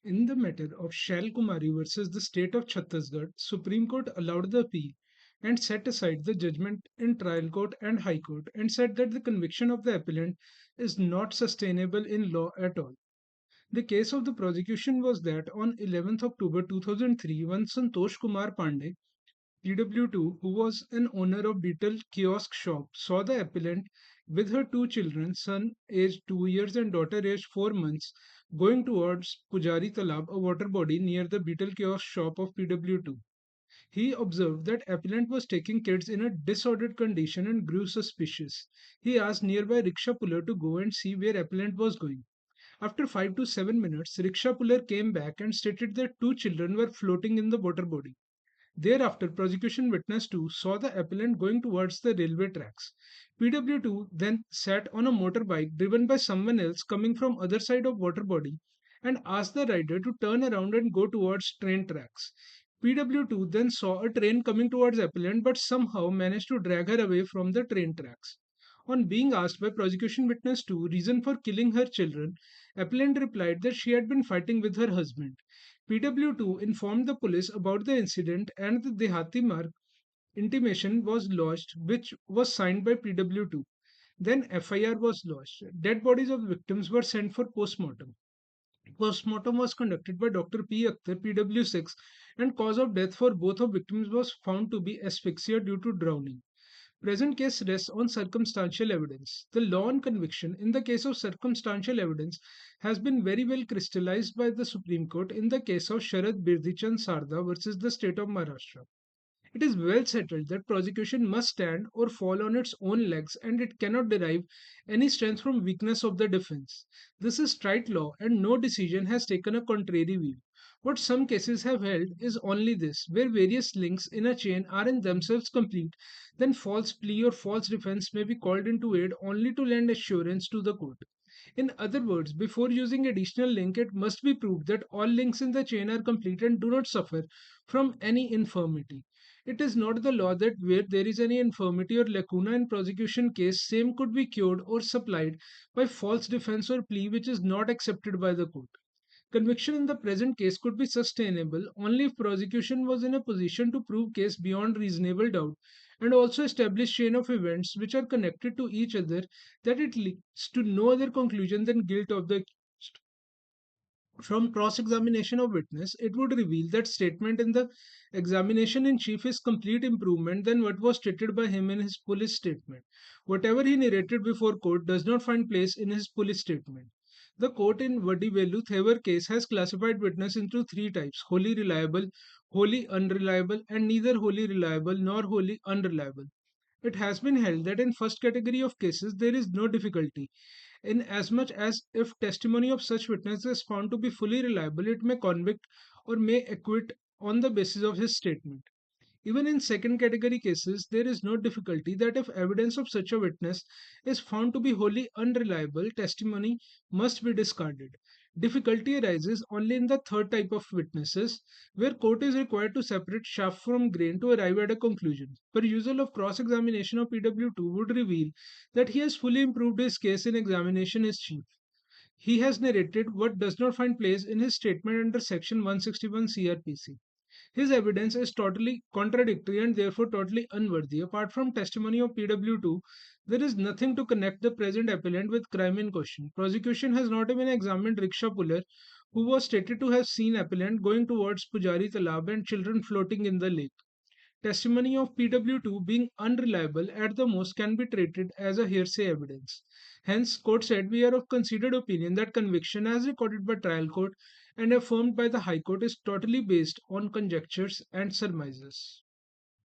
In the matter of SHAIL Kumari versus the state of Chhattisgarh, Supreme Court allowed the appeal and set aside the judgment in trial court and high court and said that the conviction of the appellant is not sustainable in law at all. The case of the prosecution was that on 11th October 2003, one Santosh Kumar Pandey, PW2, who was an owner of Beetle kiosk shop, saw the appellant with her two children, son aged 2 years and daughter aged 4 months, going towards Pujari Talab, a water body near the Beetle kiosk shop of PW2. He observed that appellant was taking kids in a disordered condition and grew suspicious. He asked nearby rickshaw puller to go and see where appellant was going. After 5 to 7 minutes, rickshaw puller came back and stated that two children were floating in the water body. Thereafter, prosecution witness 2 saw the appellant going towards the railway tracks. PW2 then sat on a motorbike driven by someone else coming from other side of water body and asked the rider to turn around and go towards train tracks. PW2 then saw a train coming towards appellant but somehow managed to drag her away from the train tracks. On being asked by prosecution witness 2 reason for killing her children, appellant replied that she had been fighting with her husband. PW2 informed the police about the incident and the Dehati Marg intimation was lodged, which was signed by PW2. Then FIR was lodged. Dead bodies of victims were sent for postmortem. Postmortem was conducted by Dr. P. Akhtar, PW6, and cause of death for both of victims was found to be asphyxia due to drowning. Present case rests on circumstantial evidence. The law on conviction in the case of circumstantial evidence has been very well crystallized by the Supreme Court in the case of Sharad Birdhichand Sarda versus the state of Maharashtra. It is well settled that prosecution must stand or fall on its own legs and it cannot derive any strength from weakness of the defense. This is straight law and no decision has taken a contrary view. What some cases have held is only this: where various links in a chain are in themselves complete, then false plea or false defense may be called into aid only to lend assurance to the court. In other words, before using additional link, it must be proved that all links in the chain are complete and do not suffer from any infirmity. It is not the law that where there is any infirmity or lacuna in prosecution case, same could be cured or supplied by false defense or plea which is not accepted by the court. Conviction in the present case could be sustainable only if prosecution was in a position to prove case beyond reasonable doubt and also establish chain of events which are connected to each other that it leads to no other conclusion than guilt of the accused. From cross examination of witness, it would reveal that statement in the examination in chief is complete improvement than what was stated by him in his police statement. Whatever he narrated before court does not find place in his police statement. The court in Vadivelu Thevar case has classified witness into three types: wholly reliable, wholly unreliable, and neither wholly reliable nor wholly unreliable. It has been held that in first category of cases there is no difficulty, in as much as if testimony of such witness is found to be fully reliable, it may convict or may acquit on the basis of his statement. Even in second category cases, there is no difficulty that if evidence of such a witness is found to be wholly unreliable, testimony must be discarded. Difficulty arises only in the third type of witnesses, where court is required to separate chaff from grain to arrive at a conclusion. Perusal of cross-examination of PW2 would reveal that he has fully improved his case in examination is chief. He has narrated what does not find place in his statement under section 161 CRPC. His evidence is totally contradictory and therefore totally unworthy. Apart from testimony of PW2, there is nothing to connect the present appellant with crime in question. Prosecution has not even examined rickshaw puller, who was stated to have seen appellant going towards Pujari Talab and children floating in the lake. Testimony of PW2 being unreliable at the most can be treated as a hearsay evidence. Hence, court said we are of considered opinion that conviction as recorded by trial court and affirmed by the High Court is totally based on conjectures and surmises.